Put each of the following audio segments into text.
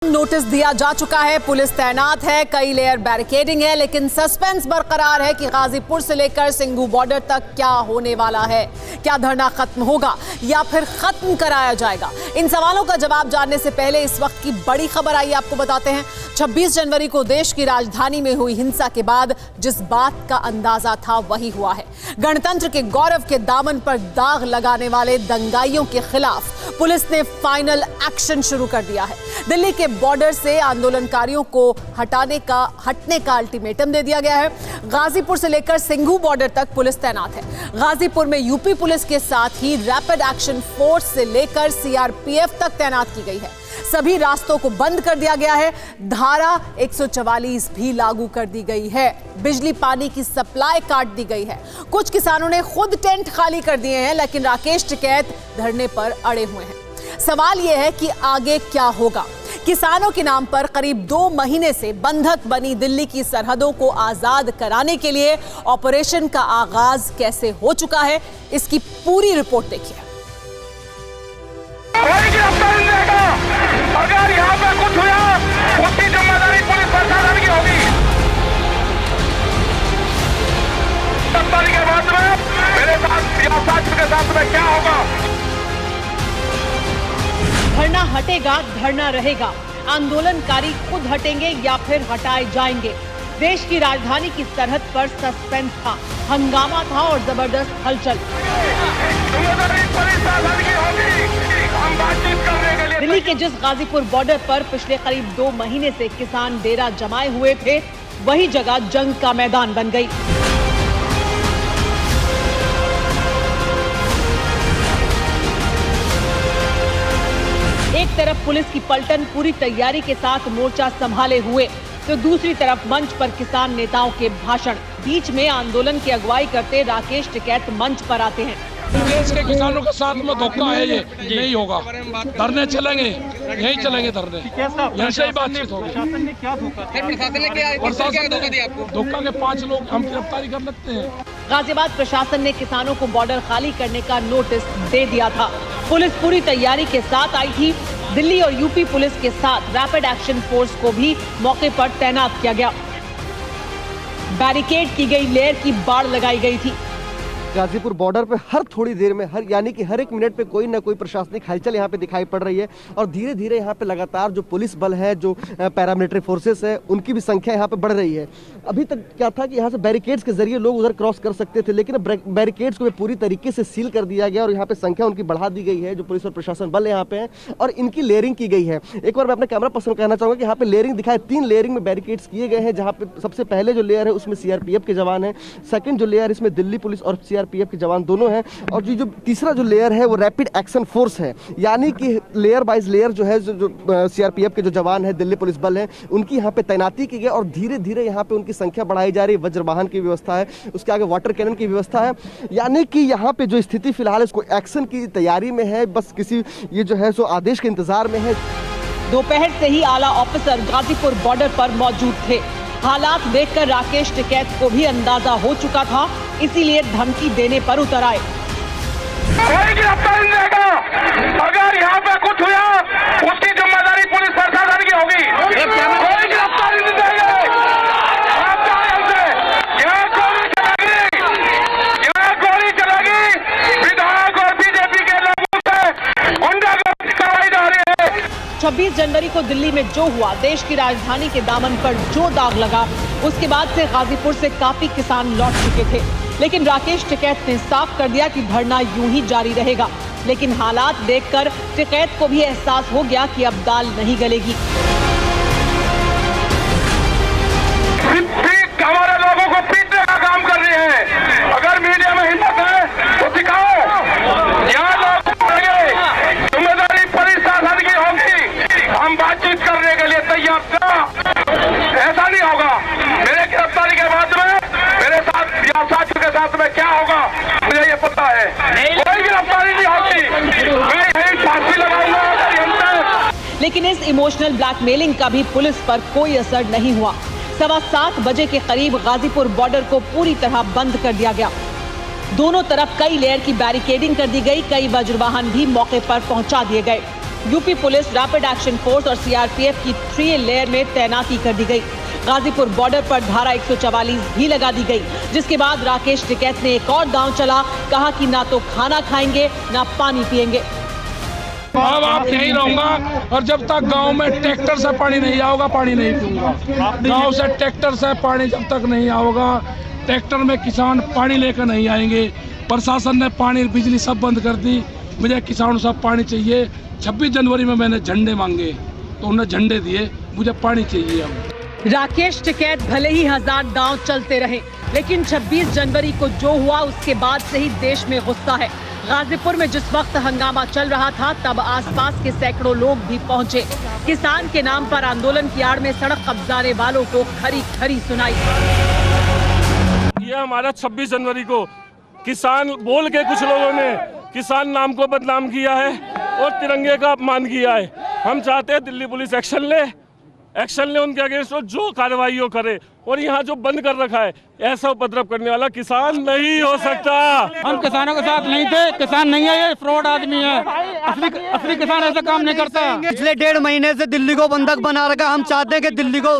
Notice दिया जा चुका है, पुलिस तैनात है, कई लेयर बैरिकेडिंग है, लेकिन सस्पेंस बरकरार है कि गाजीपुर से लेकर सिंघू बॉर्डर तक क्या होने वाला है। क्या धरना खत्म होगा या फिर खत्म कराया जाएगा? इन सवालों का जवाब जानने से पहले इस वक्त की बड़ी खबर आई, आपको बताते हैं। 26 जनवरी को देश की राजधानी में हुई हिंसा के बाद जिस बात का अंदाजा था वही हुआ है। गणतंत्र के गौरव के दामन पर दाग लगाने वाले दंगाइयों के खिलाफ पुलिस ने फाइनल एक्शन शुरू कर दिया है। दिल्ली के बॉर्डर से आंदोलनकारियों को हटने का अल्टीमेटम दे दिया गया है। गाजीपुर से लेकर सिंघू बॉर्डर तक पुलिस तैनात है। गाजीपुर में यूपी पुलिस के साथ ही रैपिड एक्शन फोर्स से लेकर सीआरपीएफ तक तैनात की गई है। सभी रास्तों को बंद कर दिया गया है। धारा 144 भी लागू कर दी गई है। बिजली पानी की सप्लाई काट दी गई है। कुछ किसानों ने खुद टेंट खाली कर दिए हैं, लेकिन राकेश टिकैत धरने पर अड़े हुए हैं। सवाल यह है कि आगे क्या होगा। किसानों के नाम पर करीब 2 महीने से बंधक बनी दिल्ली की सरहदों को आजाद कराने के लिए ऑपरेशन का आगाज कैसे हो चुका है, इसकी पूरी रिपोर्ट देखिए। अगर यहाँ पे कुछ हुआ उसकी जिम्मेदारी पुलिस प्रशासन की होगी। 7 तारीख के बाद में मेरे साथ के साथ में क्या होगा? धरना हटेगा, धरना रहेगा। आंदोलनकारी खुद हटेंगे या फिर हटाए जाएंगे। देश की राजधानी की सरहद पर सस्पेंस था, हंगामा था और जबरदस्त हलचल। दिल्ली के जिस गाजीपुर बॉर्डर पर पिछले करीब 2 महीने से किसान डेरा जमाए हुए थे, वही जगह जंग का मैदान बन गई। एक तरफ पुलिस की पलटन पूरी तैयारी के साथ मोर्चा संभाले हुए, तो दूसरी तरफ मंच पर किसान नेताओं के भाषण। बीच में आंदोलन की अगुवाई करते राकेश टिकैत मंच पर आते हैं। देश के किसानों के साथ में धोखा है, ये नहीं होगा। धरने चलेंगे, यही चलेंगे धरने, यहाँ से ही बातचीत होगी। प्रशासन ने क्या धोखा दिया आपको? धोखा के 5 लोग हम गिरफ्तारी कर लेते हैं। गाजियाबाद प्रशासन ने किसानों को बॉर्डर खाली करने का नोटिस दे दिया था। पुलिस पूरी तैयारी के साथ आई थी। दिल्ली और यूपी पुलिस के साथ रैपिड एक्शन फोर्स को भी मौके पर तैनात किया गया। बैरिकेड की गई लेयर की बाड़ लगाई गई थी। गाजीपुर बॉर्डर पे हर थोड़ी देर में यानी कि हर 1 मिनट पे कोई ना कोई प्रशासनिक हलचल यहाँ पे दिखाई पड़ रही है और धीरे धीरे यहाँ पे लगातार जो पुलिस बल है, जो पैरामिलिट्री फोर्सेस है, उनकी भी संख्या यहाँ पे बढ़ रही है। अभी तक क्या था कि यहाँ से बैरिकेड्स के जरिए लोग उधर क्रॉस कर सकते थे, लेकिन अब बैरिकेड्स को पूरी तरीके से सील कर दिया गया और यहाँ पे संख्या उनकी बढ़ा दी गई है। जो पुलिस और प्रशासन बल यहाँ पे है और इनकी लेयरिंग की गई है। एक बार मैं अपने कैमरा पर्सन को कहना चाहूँगा कि यहाँ पे लेयरिंग दिखाए, 3 लेयरिंग में बैरिकेड्स किए गए हैं, जहाँ पे सबसे पहले जो लेयर है उसमें सीआरपीएफ के जवान है, सेकंड जो लेयर इसमें दिल्ली पुलिस और सीआरपीएफ के जवान दोनों हैं, और जो तीसरा जो लेयर है वो रैपिड एक्शन फोर्स है। यानी कि लेयर बाइज लेयर जो है, जो सीआरपीएफ के जो जवान है, दिल्ली पुलिस बल है, उनकी यहाँ पे तैनाती की गई और धीरे धीरे यहाँ पे उनकी संख्या बढ़ाई जा रही है। वज्र वाहन की व्यवस्था है, उसके आगे वाटर कैनन की व्यवस्था है। यानी कि यहाँ पे जो स्थिति फिलहाल इसको एक्शन की तैयारी में है, बस किसी ये जो है सो आदेश के इंतजार में है। दोपहर से ही आला ऑफिसर गाजीपुर बॉर्डर पर मौजूद थे। हालात देखकर राकेश टिकैत को भी अंदाजा हो चुका था, इसीलिए धमकी देने पर उतर आए। कोई गिरफ्तारी नहीं रहेगा। अगर यहाँ पे कुछ हुआ उसकी जिम्मेदारी पुलिस प्रशासन की होगी। कोई गिरफ्तारी नहीं देंगे। यहाँ गोली चलेगी। विधायक और बीजेपी के लोगों से गुंडागर्दी करवाई जा रही है। 26 जनवरी को दिल्ली में जो हुआ, देश की राजधानी के दामन पर जो दाग लगा, उसके बाद से गाजीपुर से काफी किसान लौट चुके थे। लेकिन राकेश टिकैत ने साफ कर दिया कि धरना यूं ही जारी रहेगा। लेकिन हालात देखकर टिकैत को भी एहसास हो गया कि अब दाल नहीं गलेगी। हमारे लोगों को पीटने का काम कर रही है। अगर मीडिया में हिम्मत है तो दिखाओ। यहाँ लोग जिम्मेदारी प्रशासन की होगी। हम बातचीत करने के लिए तैयार था। ऐसा नहीं होगा। मेरे गिरफ्तारी के बाद में मेरे साथ साथियों के साथ में क्या होगा मुझे ये पता है। कोई गिरफ्तारी नहीं होगी। मैं यही फांसी लगाऊंगा। लेकिन इस इमोशनल ब्लैकमेलिंग का भी पुलिस पर कोई असर नहीं हुआ। 7:15 बजे के करीब गाजीपुर बॉर्डर को पूरी तरह बंद कर दिया गया। दोनों तरफ कई लेयर की बैरिकेडिंग कर दी गई। कई वज्रवाहन भी मौके पर पहुंचा दिए गए। UP police, rapid action force और सीआरपीएफ की 3 लेयर में तैनाती कर दी गई। गाजीपुर बॉर्डर पर धारा 144 भी लगा दी गई, जिसके बाद राकेश टिकैत ने एक और दांव चला, कहा कि ना तो खाना खाएंगे ना पानी पिएंगे। अब आप यहीं रहूंगा और जब तक गांव में ट्रैक्टर से पानी नहीं आओगा पानी नहीं पीऊंगा। गांव से ट्रैक्टर से पानी जब तक नहीं आओगा, ट्रैक्टर में किसान पानी लेकर नहीं आएंगे। प्रशासन ने पानी बिजली सब बंद कर दी, मुझे किसानों सब पानी चाहिए। 26 जनवरी में मैंने झंडे मांगे तो उन्हें झंडे दिए, मुझे पानी चाहिए। अब राकेश टिकैत भले ही 1000 दांव चलते रहे, लेकिन 26 जनवरी को जो हुआ उसके बाद से ही देश में गुस्सा है। गाजीपुर में जिस वक्त हंगामा चल रहा था, तब आसपास के सैकड़ों लोग भी पहुंचे। किसान के नाम पर आंदोलन की आड़ में सड़क कब्जाने वालों को खरी खरी सुनाई। ये हमारा 26 जनवरी को किसान बोल के कुछ लोगों ने किसान नाम को बदनाम किया है और तिरंगे का अपमान किया है। हम चाहते हैं दिल्ली पुलिस एक्शन ले उनके अगेंस्ट जो कार्रवाई हो करे। और यहाँ जो बंद कर रखा है, ऐसा उपद्रव करने वाला किसान नहीं हो सकता। हम किसानों के साथ नहीं थे, किसान नहीं है, ये फ्रॉड आदमी है। असली किसान ऐसा काम नहीं करता। पिछले 1.5 महीने से दिल्ली को बंधक बना रखा। हम चाहते हैं कि दिल्ली को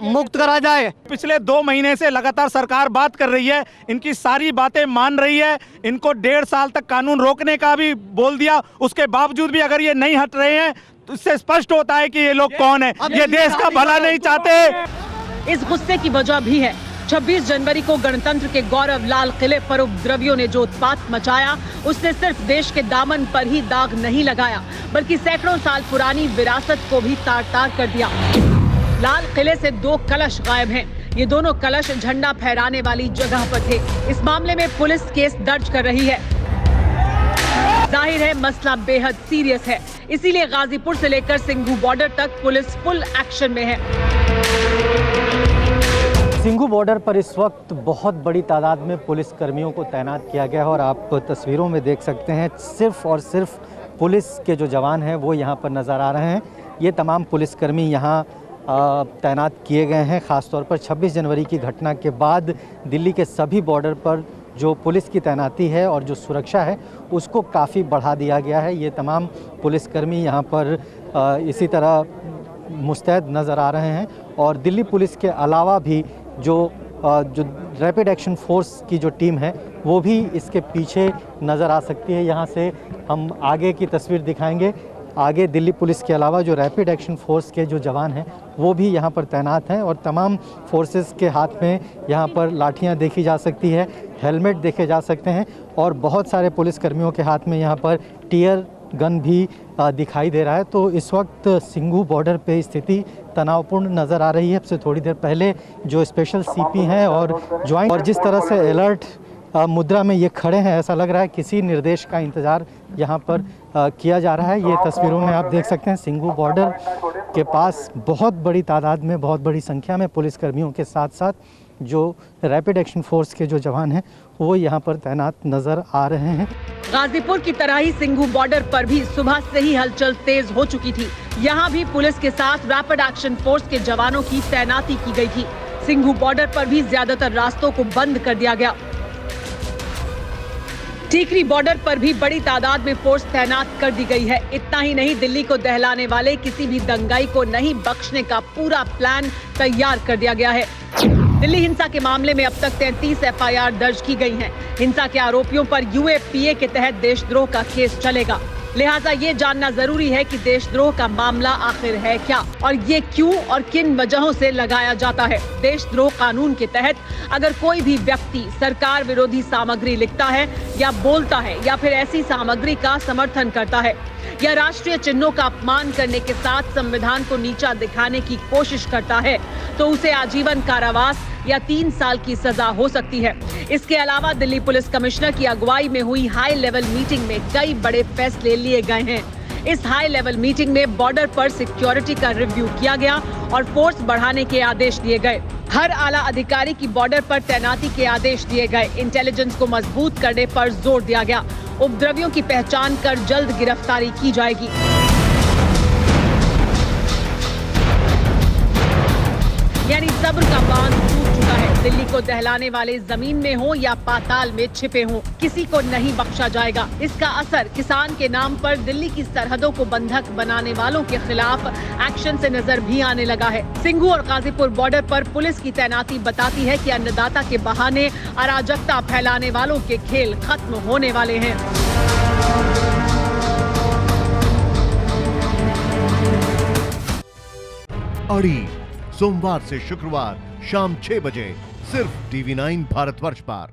मुक्त करा जाए। पिछले 2 महीने से लगातार सरकार बात कर रही है, इनकी सारी बातें मान रही है। इनको 1.5 साल तक कानून रोकने का भी बोल दिया, उसके बावजूद भी अगर ये नहीं हट रहे हैं तो इससे स्पष्ट होता है कि ये लोग कौन है। ये देश का भला नहीं चाहते। इस गुस्से की वजह भी है। 26 जनवरी को गणतंत्र के गौरव लाल किले पर उपद्रवियों ने जो उत्पात मचाया, उसने सिर्फ देश के दामन पर ही दाग नहीं लगाया, बल्कि सैकड़ों साल पुरानी विरासत को भी तार-तार कर दिया। लाल किले से 2 कलश गायब हैं। ये दोनों कलश झंडा फहराने वाली जगह पर थे। इस मामले में पुलिस केस दर्ज कर रही है। जाहिर है मसला बेहद सीरियस है, इसीलिए गाजीपुर से लेकर सिंघू बॉर्डर तक पुलिस फुल एक्शन में है। सिंघू बॉर्डर पर इस वक्त बहुत बड़ी तादाद में पुलिस कर्मियों को तैनात किया गया है और आप तस्वीरों में देख सकते हैं सिर्फ और सिर्फ पुलिस के जो जवान हैं वो यहाँ पर नज़र आ रहे हैं। ये तमाम पुलिसकर्मी यहाँ तैनात किए गए हैं। ख़ासतौर पर 26 जनवरी की घटना के बाद दिल्ली के सभी बॉर्डर पर जो पुलिस की तैनाती है और जो सुरक्षा है उसको काफ़ी बढ़ा दिया गया है। ये तमाम पुलिसकर्मी यहाँ पर इसी तरह मुस्तैद नज़र आ रहे हैं और दिल्ली पुलिस के अलावा भी जो रैपिड एक्शन फोर्स की जो टीम है वो भी इसके पीछे नज़र आ सकती है। यहाँ से हम आगे की तस्वीर दिखाएंगे। आगे दिल्ली पुलिस के अलावा जो रैपिड एक्शन फोर्स के जो जवान हैं वो भी यहाँ पर तैनात हैं और तमाम फोर्सेस के हाथ में यहाँ पर लाठियाँ देखी जा सकती है, हेलमेट देखे जा सकते हैं और बहुत सारे पुलिसकर्मियों के हाथ में यहाँ पर टीयर गन भी दिखाई दे रहा है। तो इस वक्त सिंघू बॉर्डर पे स्थिति तनावपूर्ण नज़र आ रही है। अब से थोड़ी देर पहले जो स्पेशल सीपी हैं और ज्वाइंट और जिस तरह से अलर्ट मुद्रा में ये खड़े हैं, ऐसा लग रहा है किसी निर्देश का इंतज़ार यहाँ पर किया जा रहा है। ये तस्वीरों में आप देख सकते हैं सिंघू बॉर्डर के पास बहुत बड़ी तादाद में, बहुत बड़ी संख्या में पुलिसकर्मियों के साथ साथ जो रैपिड एक्शन फोर्स के जो जवान हैं वो यहाँ पर तैनात नज़र आ रहे हैं। गाजीपुर की तरह ही सिंघू बॉर्डर पर भी सुबह से ही हलचल तेज हो चुकी थी। यहाँ भी पुलिस के साथ रैपिड एक्शन फोर्स के जवानों की तैनाती की गई थी। सिंघू बॉर्डर पर भी ज्यादातर रास्तों को बंद कर दिया गया। टीकरी बॉर्डर पर भी बड़ी तादाद में फोर्स तैनात कर दी गई है। इतना ही नहीं, दिल्ली को दहलाने वाले किसी भी दंगाई को नहीं बख्शने का पूरा प्लान तैयार कर दिया गया है। दिल्ली हिंसा के मामले में अब तक 33 एफआईआर दर्ज की गई हैं। हिंसा के आरोपियों पर यूएपीए के तहत देशद्रोह का केस चलेगा। लिहाजा ये जानना जरूरी है कि देशद्रोह का मामला आखिर है क्या और ये क्यों और किन वजहों से लगाया जाता है। देशद्रोह कानून के तहत अगर कोई भी व्यक्ति सरकार विरोधी सामग्री लिखता है या बोलता है या फिर ऐसी सामग्री का समर्थन करता है या राष्ट्रीय चिन्हों का अपमान करने के साथ संविधान को नीचा दिखाने की कोशिश करता है तो उसे आजीवन कारावास या 3 साल की सजा हो सकती है। इसके अलावा दिल्ली पुलिस कमिश्नर की अगुवाई में हुई हाई लेवल मीटिंग में कई बड़े फैसले लिए गए हैं। इस हाई लेवल मीटिंग में बॉर्डर पर सिक्योरिटी का रिव्यू किया गया और फोर्स बढ़ाने के आदेश दिए गए। हर आला अधिकारी की बॉर्डर पर तैनाती के आदेश दिए गए। इंटेलिजेंस को मजबूत करने पर जोर दिया गया। उपद्रवियों की पहचान कर जल्द गिरफ्तारी की जाएगी। यानी सब्र का बांध टूट चुका है। दिल्ली को दहलाने वाले जमीन में हो या पाताल में छिपे हों, किसी को नहीं बख्शा जाएगा। इसका असर किसान के नाम पर दिल्ली की सरहदों को बंधक बनाने वालों के खिलाफ एक्शन से नजर भी आने लगा है। सिंघू और गाजीपुर बॉर्डर पर पुलिस की तैनाती बताती है कि अन्नदाता के बहाने अराजकता फैलाने वालों के खेल खत्म होने वाले हैं। अड़ी सोमवार से शुक्रवार शाम 6 बजे सिर्फ TV9 भारतवर्ष पर।